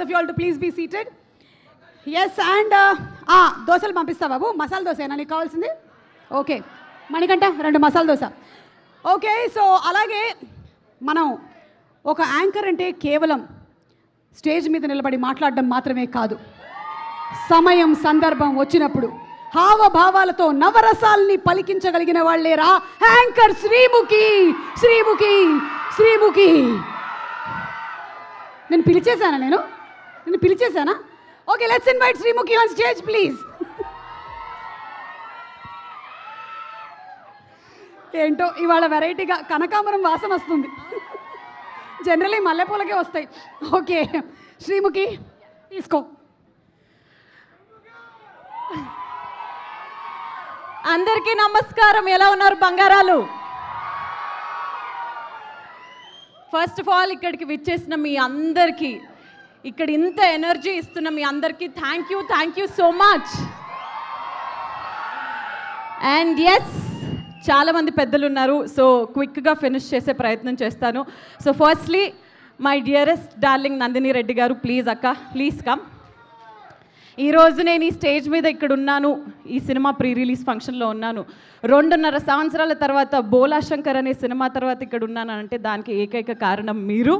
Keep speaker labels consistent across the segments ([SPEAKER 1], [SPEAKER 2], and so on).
[SPEAKER 1] of you all to please be seated. Yes, and దోశలు పంపిస్తా బాబు. మసాలా దోశ ఏనా నీకు కావాల్సింది? Okay Manikanta 2 masala dosa. Okay, so అలాగే మనం ఒక యాంకర్ అంటే కేవలం స్టేజ్ మీద నిలబడి మాట్లాడడం మాత్రమే కాదు, సమయం సందర్భం వచ్చినప్పుడు హావభావాలతో నవరసాల్ని పలికించగలిగిన వాళ్ళేరా యాంకర్ శ్రీముఖి. శ్రీముఖి శ్రీముఖి నేను పిలిచేశానా? Okay, let's invite Sreemukhi on stage please. ఏంటో ఇవాళ వెరైటీగా కనకాంబరం వాసన వస్తుంది. జనరల్లీ మల్లెపూలకే వస్తాయి. ఓకే శ్రీముఖి తీసుకో.
[SPEAKER 2] అందరికీ నమస్కారం. ఎలా ఉన్నారు బంగారాలు? ఫస్ట్ ఆఫ్ ఆల్ ఇక్కడికి విచ్చేసిన మీ అందరికీ, ఇక్కడ ఇంత ఎనర్జీ ఇస్తున్న మీ అందరికీ thank you so much. And yes, చాలామంది పెద్దలు ఉన్నారు, సో క్విక్గా ఫినిష్ చేసే ప్రయత్నం చేస్తాను. So firstly my dearest darling Nandini Reddy గారు, ప్లీజ్ అక్క, ప్లీజ్ కమ్. ఈరోజు నేను ఈ స్టేజ్ మీద ఇక్కడ ఉన్నాను, ఈ సినిమా ప్రీ రిలీజ్ ఫంక్షన్లో ఉన్నాను. 2.5 సంవత్సరాల తర్వాత బోలా శంకర్ అనే సినిమా తర్వాత ఇక్కడ ఉన్నాను అంటే దానికి ఏకైక కారణం మీరు.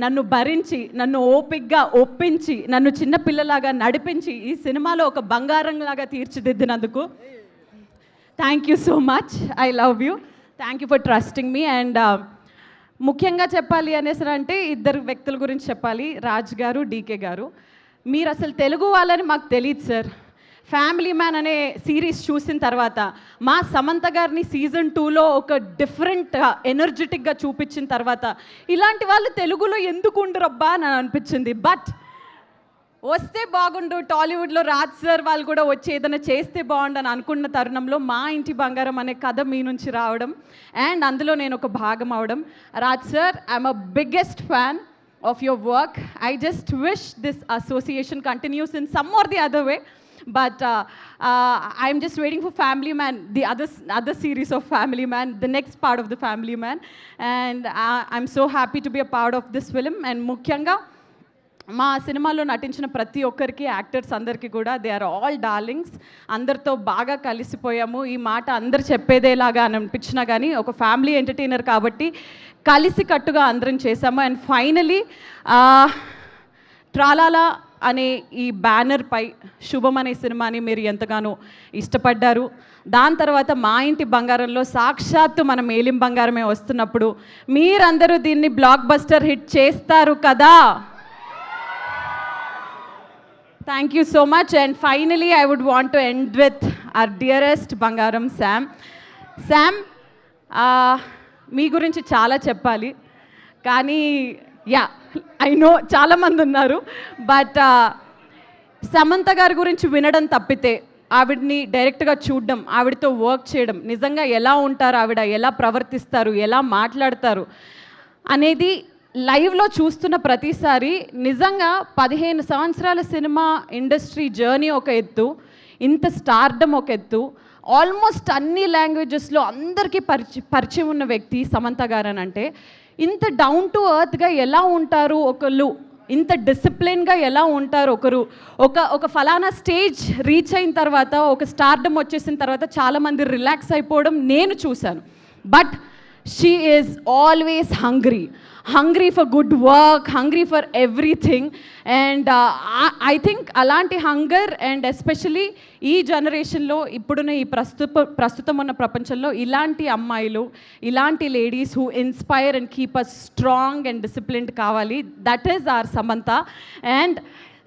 [SPEAKER 2] నన్ను భరించి, నన్ను ఓపిక్గా ఒప్పించి, నన్ను చిన్నపిల్లలాగా నడిపించి ఈ సినిమాలో ఒక బంగారంలాగా తీర్చిదిద్దినందుకు thank you so much. I love you. Thank you for trusting me. And ముఖ్యంగా చెప్పాలి అనేసి అంటే 2 వ్యక్తుల గురించి చెప్పాలి, రాజ్ గారు, డీకే గారు. మీరు అసలు తెలుగు వాళ్ళని మాకు తెలియదు సార్. ఫ్యామిలీ మ్యాన్ అనే సిరీస్ చూసిన తర్వాత మా సమంత గారిని సీజన్ 2లో ఒక డిఫరెంట్ ఎనర్జెటిక్గా చూపించిన తర్వాత ఇలాంటి వాళ్ళు తెలుగులో ఎందుకు ఉండరబ్బా అని అనిపించింది. బట్ వస్తే బాగుండు, టాలీవుడ్లో రాజ్ సార్ వాళ్ళు కూడా వచ్చి ఏదైనా చేస్తే బాగుండు అని అనుకున్న తరుణంలో మా ఇంటి బంగారం అనే కథ మీ నుంచి రావడం అండ్ అందులో నేను ఒక భాగం అవడం. Raj sir, I'm a biggest fan of your work. I just wish this association continues in some or the other way, but I'm just waiting for Family Man, the other series of Family Man, the next part of the Family Man, and I'm so happy to be a part of this film. And ముఖ్యంగా మా సినిమాలో నటించిన ప్రతి ఒక్కరికి, actors అందరికీ కూడా they are all darlings. అందరితో బాగా కలిసిపోయాము. ఈ మాట అందరు చెప్పేదేలాగా అని అనిపించినా కానీ ఒక ఫ్యామిలీ ఎంటర్టైనర్ కాబట్టి కలిసి కట్టుగా అందరం చేశాము. అండ్ ఫైనలీ ట్రాలాలా అనే ఈ బ్యానర్పై శుభం అనే సినిమాని మీరు ఎంతగానో ఇష్టపడ్డారు. దాని తర్వాత మా ఇంటి బంగారంలో సాక్షాత్తు మన మేలిం బంగారమే వస్తున్నప్పుడు మీరందరూ దీన్ని బ్లాక్ బస్టర్ హిట్ చేస్తారు కదా. Thank you so much. And finally, I would want to end with our dearest Bangaram, Sam. Sam, మీ గురించి చాలా చెప్పాలి కానీ ఐ నో చాలామంది ఉన్నారు, బట్ సమంత గారి గురించి వినడం తప్పితే ఆవిడ్ని డైరెక్ట్గా చూడడం, ఆవిడతో వర్క్ చేయడం, నిజంగా ఎలా ఉంటారు, ఆవిడ ఎలా ప్రవర్తిస్తారు, ఎలా మాట్లాడతారు అనేది లైవ్లో చూస్తున్న ప్రతిసారి నిజంగా 15 సంవత్సరాల సినిమా ఇండస్ట్రీ జర్నీ ఒక ఎత్తు, ఇంత స్టార్డమ్ ఒక ఎత్తు, ఆల్మోస్ట్ అన్ని లాంగ్వేజెస్లో అందరికీ పరిచయం ఉన్న వ్యక్తి సమంత గారు అని అంటే ఇంత డౌన్ టు ఎర్త్గా ఎలా ఉంటారు ఒకళ్ళు, ఇంత డిసిప్లిన్గా ఎలా ఉంటారు ఒకరు, ఒక ఫలానా స్టేజ్ రీచ్ అయిన తర్వాత, ఒక స్టార్డమ్ వచ్చేసిన తర్వాత చాలామంది రిలాక్స్ అయిపోవడం నేను చూశాను. But she is always hungry for good work, hungry for everything, and I think alanti hunger and especially ee generation lo ippuduna ee prastutam unna prapanchallo ilanti ammayilu, ilanti ladies who inspire and keep us strong and disciplined kavali. That is our Samantha. And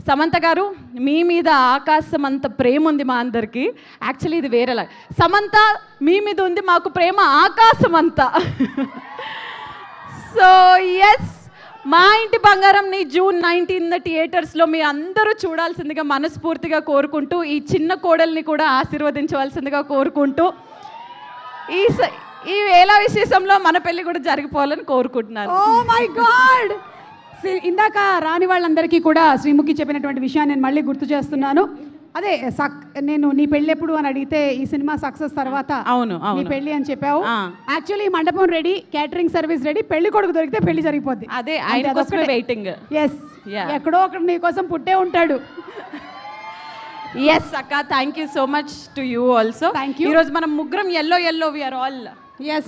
[SPEAKER 2] Samantha గారు, మీ మీద ఆకాశం అంత ప్రేమ ఉంది మా అందరికీ. Actually ఇది వేరేలా, సమంత మీ మీద ఉంది మాకు ప్రేమ ఆకాశం అంతా. సో ఎస్, మా ఇంటి బంగారంని June 19 థియేటర్స్లో మీ అందరూ చూడాల్సిందిగా మనస్ఫూర్తిగా కోరుకుంటూ, ఈ చిన్న కోడల్ని కూడా ఆశీర్వదించవలసిందిగా కోరుకుంటూ ఈ వేళ విశేషంలో మన పెళ్ళి కూడా జరిగిపోవాలని కోరుకుంటున్నాను.
[SPEAKER 1] ఓ మై గాడ్, ఇందాక రాని వాళ్ళందరికీ కూడా శ్రీముఖి చెప్పినటువంటి విషయాన్ని నేను మళ్ళీ గుర్తు చేస్తున్నాను. అదే నేను నీ పెళ్ళి ఎప్పుడు అని అడిగితే ఈ సినిమా సక్సెస్ తర్వాత
[SPEAKER 2] అవును
[SPEAKER 1] నీ పెళ్ళి అని చెప్పావు. యాక్చువల్లీ మండపం రెడీ, క్యాటరింగ్ సర్వీస్ రెడీ, పెళ్లి కొడుకు దొరికితే పెళ్లి జరిగిపోద్ది.
[SPEAKER 2] అదే ఆయన కోసమే వెయిటింగ్.
[SPEAKER 1] Yes,
[SPEAKER 2] Yeah.
[SPEAKER 1] ఎక్కడో అక్కడ నీ కోసం పుట్టే ఉంటాడు.
[SPEAKER 2] ఎస్ అక్క, thank you so much to you also.
[SPEAKER 1] Thank you.
[SPEAKER 2] ఈరోజు మనం ముగ్గురం ఎల్లో వీఆర్ ఆల్
[SPEAKER 1] ఎస్